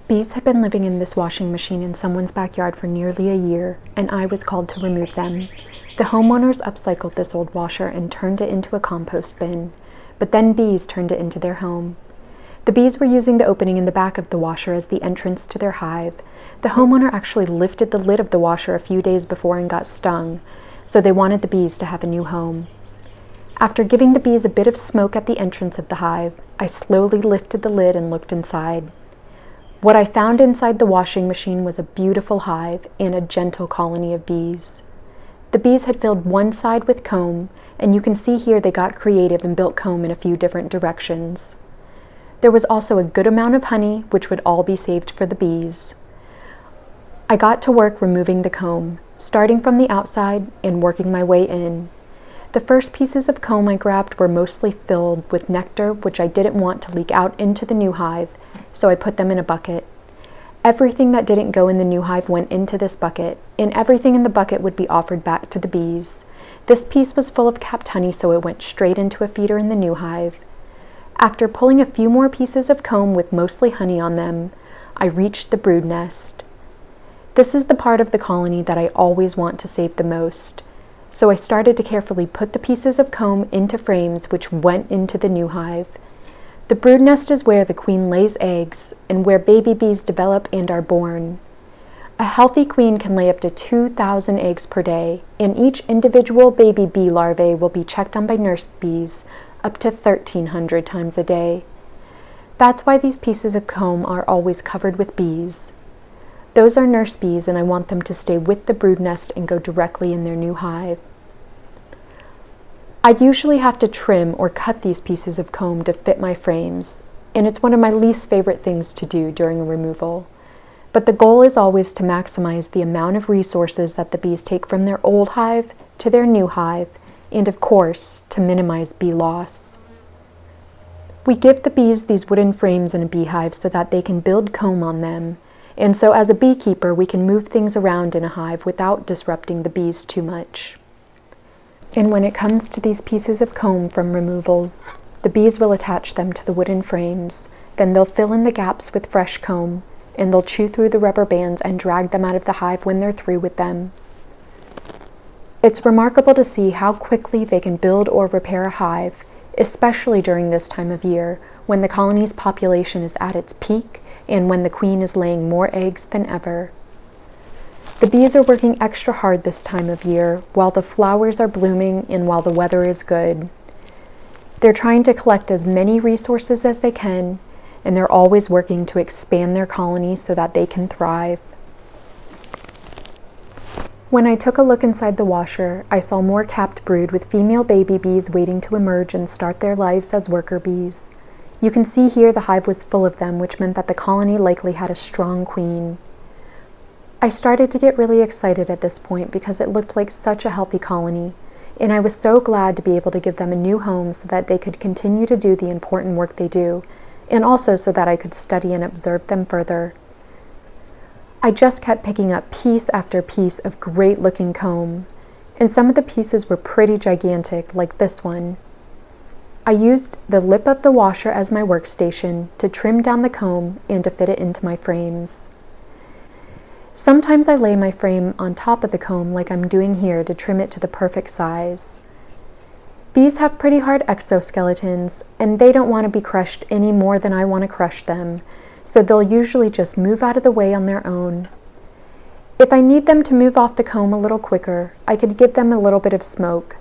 Bees had been living in this washing machine in someone's backyard for nearly a year, and I was called to remove them. The homeowners upcycled this old washer and turned it into a compost bin, but then bees turned it into their home. The bees were using the opening in the back of the washer as the entrance to their hive. The homeowner actually lifted the lid of the washer a few days before and got stung, so they wanted the bees to have a new home. After giving the bees a bit of smoke at the entrance of the hive, I slowly lifted the lid and looked inside. What I found inside the washing machine was a beautiful hive and a gentle colony of bees. The bees had filled one side with comb, and you can see here they got creative and built comb in a few different directions. There was also a good amount of honey, which would all be saved for the bees. I got to work removing the comb, starting from the outside and working my way in. The first pieces of comb I grabbed were mostly filled with nectar, which I didn't want to leak out into the new hive, so I put them in a bucket. Everything that didn't go in the new hive went into this bucket, and everything in the bucket would be offered back to the bees. This piece was full of capped honey, so it went straight into a feeder in the new hive. After pulling a few more pieces of comb with mostly honey on them, I reached the brood nest. This is the part of the colony that I always want to save the most. So I started to carefully put the pieces of comb into frames which went into the new hive. The brood nest is where the queen lays eggs and where baby bees develop and are born. A healthy queen can lay up to 2,000 eggs per day, and each individual baby bee larvae will be checked on by nurse bees up to 1,300 times a day. That's why these pieces of comb are always covered with bees. Those are nurse bees, and I want them to stay with the brood nest and go directly in their new hive. I usually have to trim or cut these pieces of comb to fit my frames, and it's one of my least favorite things to do during a removal. But the goal is always to maximize the amount of resources that the bees take from their old hive to their new hive, and of course, to minimize bee loss. We give the bees these wooden frames in a beehive so that they can build comb on them, and so as a beekeeper we can move things around in a hive without disrupting the bees too much. And when it comes to these pieces of comb from removals, the bees will attach them to the wooden frames, then they'll fill in the gaps with fresh comb, and they'll chew through the rubber bands and drag them out of the hive when they're through with them. It's remarkable to see how quickly they can build or repair a hive, especially during this time of year when the colony's population is at its peak and when the queen is laying more eggs than ever. The bees are working extra hard this time of year while the flowers are blooming and while the weather is good. They're trying to collect as many resources as they can, and they're always working to expand their colony so that they can thrive. When I took a look inside the washer, I saw more capped brood with female baby bees waiting to emerge and start their lives as worker bees. You can see here the hive was full of them, which meant that the colony likely had a strong queen. I started to get really excited at this point because it looked like such a healthy colony, and I was so glad to be able to give them a new home so that they could continue to do the important work they do, and also so that I could study and observe them further. I just kept picking up piece after piece of great-looking comb, and some of the pieces were pretty gigantic, like this one. I used the lip of the washer as my workstation to trim down the comb and to fit it into my frames. Sometimes I lay my frame on top of the comb like I'm doing here to trim it to the perfect size. Bees have pretty hard exoskeletons, and they don't want to be crushed any more than I want to crush them, so they'll usually just move out of the way on their own. If I need them to move off the comb a little quicker, I could give them a little bit of smoke.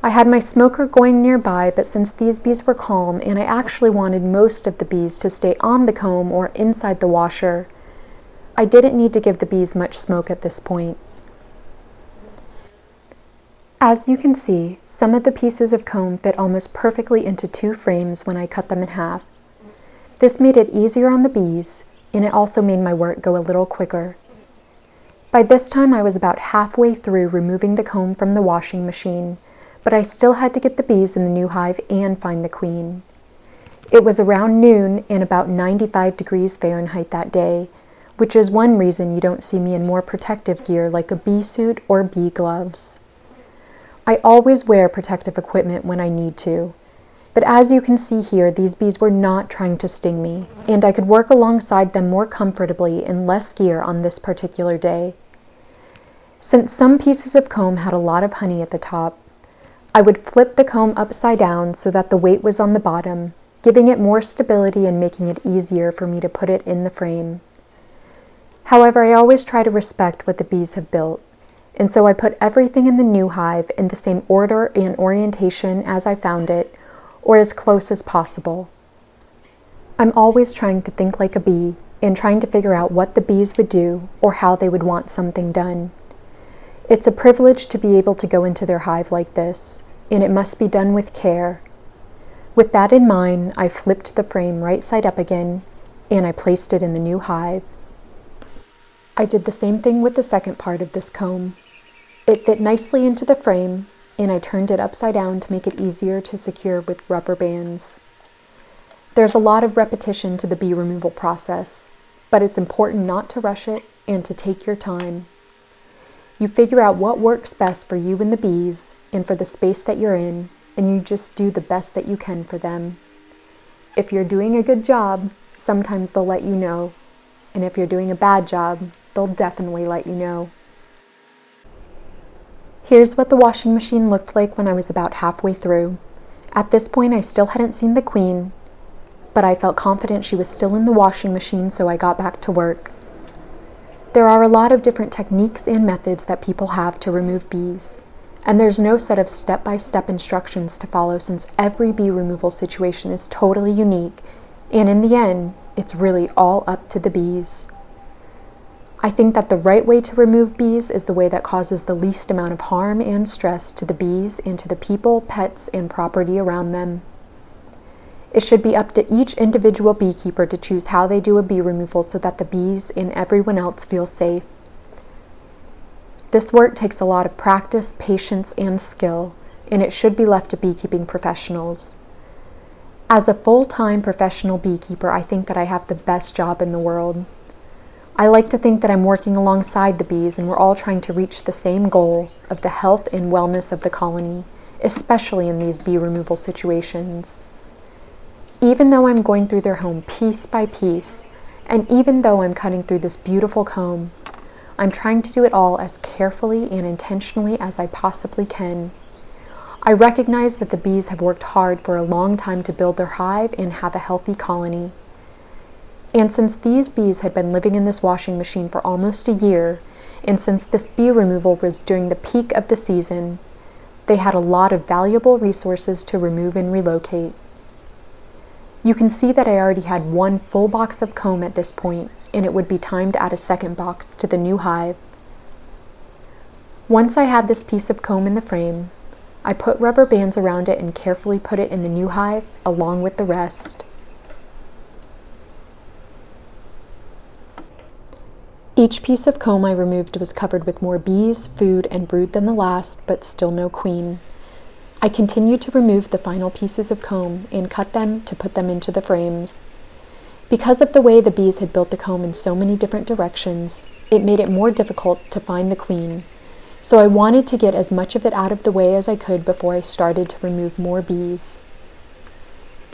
I had my smoker going nearby, but since these bees were calm and I actually wanted most of the bees to stay on the comb or inside the washer, I didn't need to give the bees much smoke at this point. As you can see, some of the pieces of comb fit almost perfectly into 2 frames when I cut them in half. This made it easier on the bees, and it also made my work go a little quicker. By this time I was about halfway through removing the comb from the washing machine, but I still had to get the bees in the new hive and find the queen. It was around noon and about 95 degrees Fahrenheit that day, which is one reason you don't see me in more protective gear like a bee suit or bee gloves. I always wear protective equipment when I need to. But as you can see here, these bees were not trying to sting me, and I could work alongside them more comfortably in less gear on this particular day. Since some pieces of comb had a lot of honey at the top, I would flip the comb upside down so that the weight was on the bottom, giving it more stability and making it easier for me to put it in the frame. However, I always try to respect what the bees have built, and so I put everything in the new hive in the same order and orientation as I found it, or as close as possible. I'm always trying to think like a bee and trying to figure out what the bees would do or how they would want something done. It's a privilege to be able to go into their hive like this, and it must be done with care. With that in mind, I flipped the frame right side up again, and I placed it in the new hive. I did the same thing with the second part of this comb. It fit nicely into the frame, and I turned it upside down to make it easier to secure with rubber bands. There's a lot of repetition to the bee removal process, but it's important not to rush it and to take your time. You figure out what works best for you and the bees and for the space that you're in, and you just do the best that you can for them. If you're doing a good job, sometimes they'll let you know, and if you're doing a bad job, they'll definitely let you know. Here's what the washing machine looked like when I was about halfway through. At this point, I still hadn't seen the queen, but I felt confident she was still in the washing machine, so I got back to work. There are a lot of different techniques and methods that people have to remove bees, and there's no set of step-by-step instructions to follow since every bee removal situation is totally unique, and in the end, it's really all up to the bees. I think that the right way to remove bees is the way that causes the least amount of harm and stress to the bees and to the people, pets, and property around them. It should be up to each individual beekeeper to choose how they do a bee removal so that the bees and everyone else feel safe. This work takes a lot of practice, patience, and skill, and it should be left to beekeeping professionals. As a full-time professional beekeeper, I think that I have the best job in the world. I like to think that I'm working alongside the bees and we're all trying to reach the same goal of the health and wellness of the colony, especially in these bee removal situations. Even though I'm going through their home piece by piece, and even though I'm cutting through this beautiful comb, I'm trying to do it all as carefully and intentionally as I possibly can. I recognize that the bees have worked hard for a long time to build their hive and have a healthy colony. And since these bees had been living in this washing machine for almost a year, and since this bee removal was during the peak of the season, they had a lot of valuable resources to remove and relocate. You can see that I already had one full box of comb at this point, and it would be time to add a second box to the new hive. Once I had this piece of comb in the frame, I put rubber bands around it and carefully put it in the new hive along with the rest. Each piece of comb I removed was covered with more bees, food, and brood than the last, but still no queen. I continued to remove the final pieces of comb and cut them to put them into the frames. Because of the way the bees had built the comb in so many different directions, it made it more difficult to find the queen, so I wanted to get as much of it out of the way as I could before I started to remove more bees.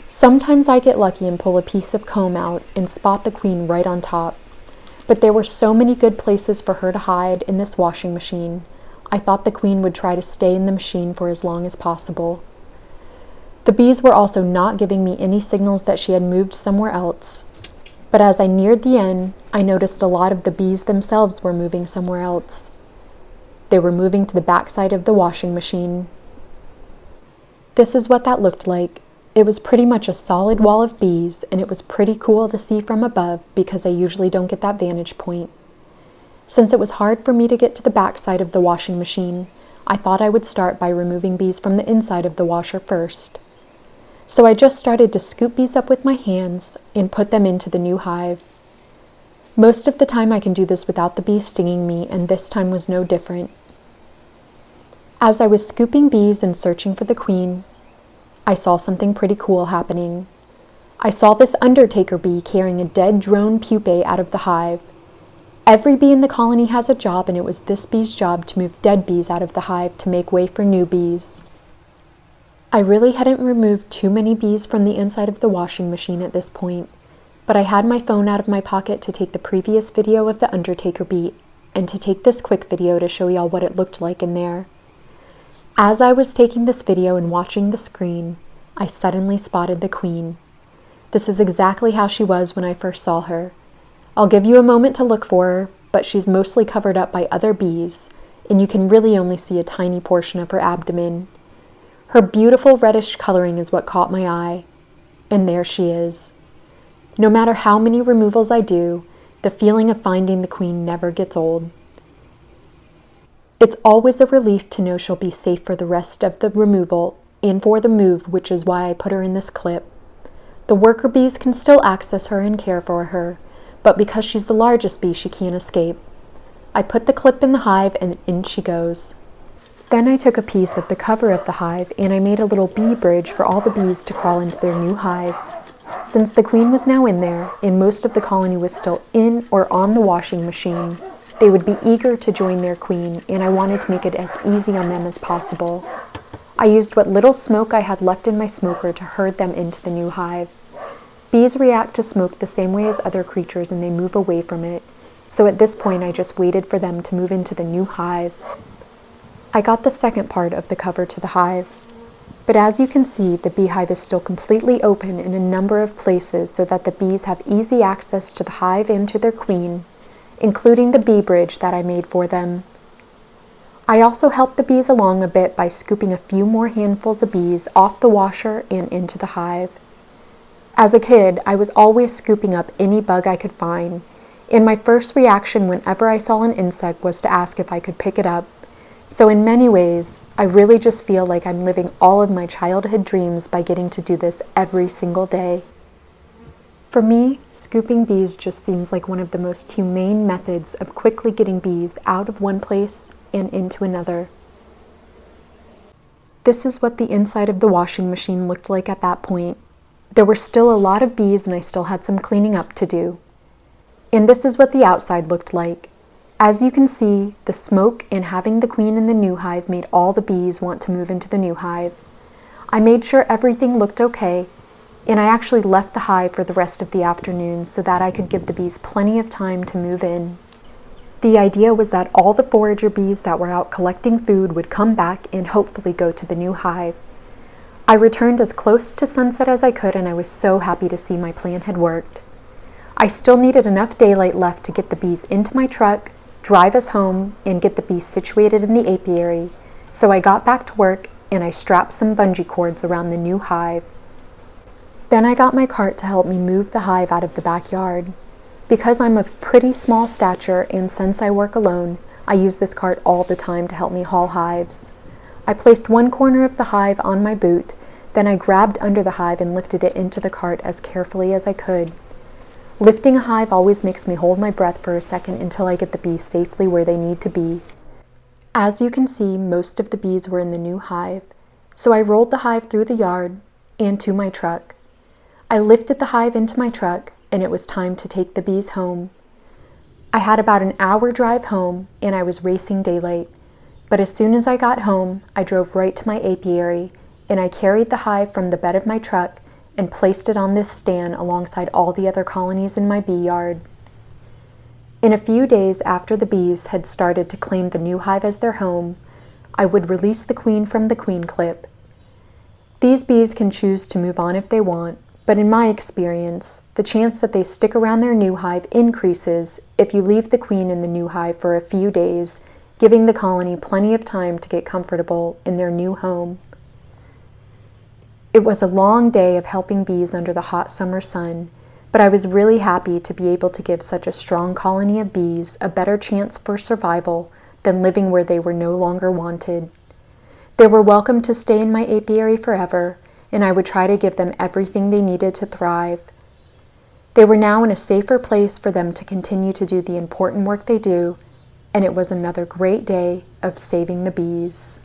Sometimes I get lucky and pull a piece of comb out and spot the queen right on top, but there were so many good places for her to hide in this washing machine. I thought the queen would try to stay in the machine for as long as possible. The bees were also not giving me any signals that she had moved somewhere else, but as I neared the end, I noticed a lot of the bees themselves were moving somewhere else. They were moving to the backside of the washing machine. This is what that looked like. It was pretty much a solid wall of bees, and it was pretty cool to see from above because I usually don't get that vantage point. Since it was hard for me to get to the backside of the washing machine, I thought I would start by removing bees from the inside of the washer first. So I just started to scoop bees up with my hands and put them into the new hive. Most of the time I can do this without the bees stinging me, and this time was no different. As I was scooping bees and searching for the queen, I saw something pretty cool happening. I saw this undertaker bee carrying a dead drone pupae out of the hive. Every bee in the colony has a job, and it was this bee's job to move dead bees out of the hive to make way for new bees. I really hadn't removed too many bees from the inside of the washing machine at this point, but I had my phone out of my pocket to take the previous video of the Undertaker beat, and to take this quick video to show y'all what it looked like in there. As I was taking this video and watching the screen, I suddenly spotted the queen. This is exactly how she was when I first saw her. I'll give you a moment to look for her, but she's mostly covered up by other bees, and you can really only see a tiny portion of her abdomen. Her beautiful reddish coloring is what caught my eye, and there she is. No matter how many removals I do, the feeling of finding the queen never gets old. It's always a relief to know she'll be safe for the rest of the removal and for the move, which is why I put her in this clip. The worker bees can still access her and care for her, but because she's the largest bee, she can't escape. I put the clip in the hive and in she goes. Then I took a piece of the cover of the hive and I made a little bee bridge for all the bees to crawl into their new hive. Since the queen was now in there, and most of the colony was still in or on the washing machine, they would be eager to join their queen, and I wanted to make it as easy on them as possible. I used what little smoke I had left in my smoker to herd them into the new hive. Bees react to smoke the same way as other creatures and they move away from it, so at this point I just waited for them to move into the new hive. I got the second part of the cover to the hive. But as you can see, the beehive is still completely open in a number of places so that the bees have easy access to the hive and to their queen, including the bee bridge that I made for them. I also helped the bees along a bit by scooping a few more handfuls of bees off the washer and into the hive. As a kid, I was always scooping up any bug I could find, and my first reaction whenever I saw an insect was to ask if I could pick it up. So in many ways, I really just feel like I'm living all of my childhood dreams by getting to do this every single day. For me, scooping bees just seems like one of the most humane methods of quickly getting bees out of one place and into another. This is what the inside of the washing machine looked like at that point. There were still a lot of bees and I still had some cleaning up to do. And this is what the outside looked like. As you can see, the smoke and having the queen in the new hive made all the bees want to move into the new hive. I made sure everything looked okay, and I actually left the hive for the rest of the afternoon so that I could give the bees plenty of time to move in. The idea was that all the forager bees that were out collecting food would come back and hopefully go to the new hive. I returned as close to sunset as I could, and I was so happy to see my plan had worked. I still needed enough daylight left to get the bees into my truck, drive us home, and get the bees situated in the apiary, so I got back to work and I strapped some bungee cords around the new hive. Then I got my cart to help me move the hive out of the backyard. Because I'm of pretty small stature and since I work alone, I use this cart all the time to help me haul hives. I placed one corner of the hive on my boot, then I grabbed under the hive and lifted it into the cart as carefully as I could. Lifting a hive always makes me hold my breath for a second until I get the bees safely where they need to be. As you can see, most of the bees were in the new hive, so I rolled the hive through the yard and to my truck. I lifted the hive into my truck, and it was time to take the bees home. I had about an hour drive home, and I was racing daylight, but as soon as I got home, I drove right to my apiary, and I carried the hive from the bed of my truck and placed it on this stand alongside all the other colonies in my bee yard. In a few days after the bees had started to claim the new hive as their home, I would release the queen from the queen clip. These bees can choose to move on if they want, but in my experience, the chance that they stick around their new hive increases if you leave the queen in the new hive for a few days, giving the colony plenty of time to get comfortable in their new home. It was a long day of helping bees under the hot summer sun, but I was really happy to be able to give such a strong colony of bees a better chance for survival than living where they were no longer wanted. They were welcome to stay in my apiary forever, and I would try to give them everything they needed to thrive. They were now in a safer place for them to continue to do the important work they do, and it was another great day of saving the bees.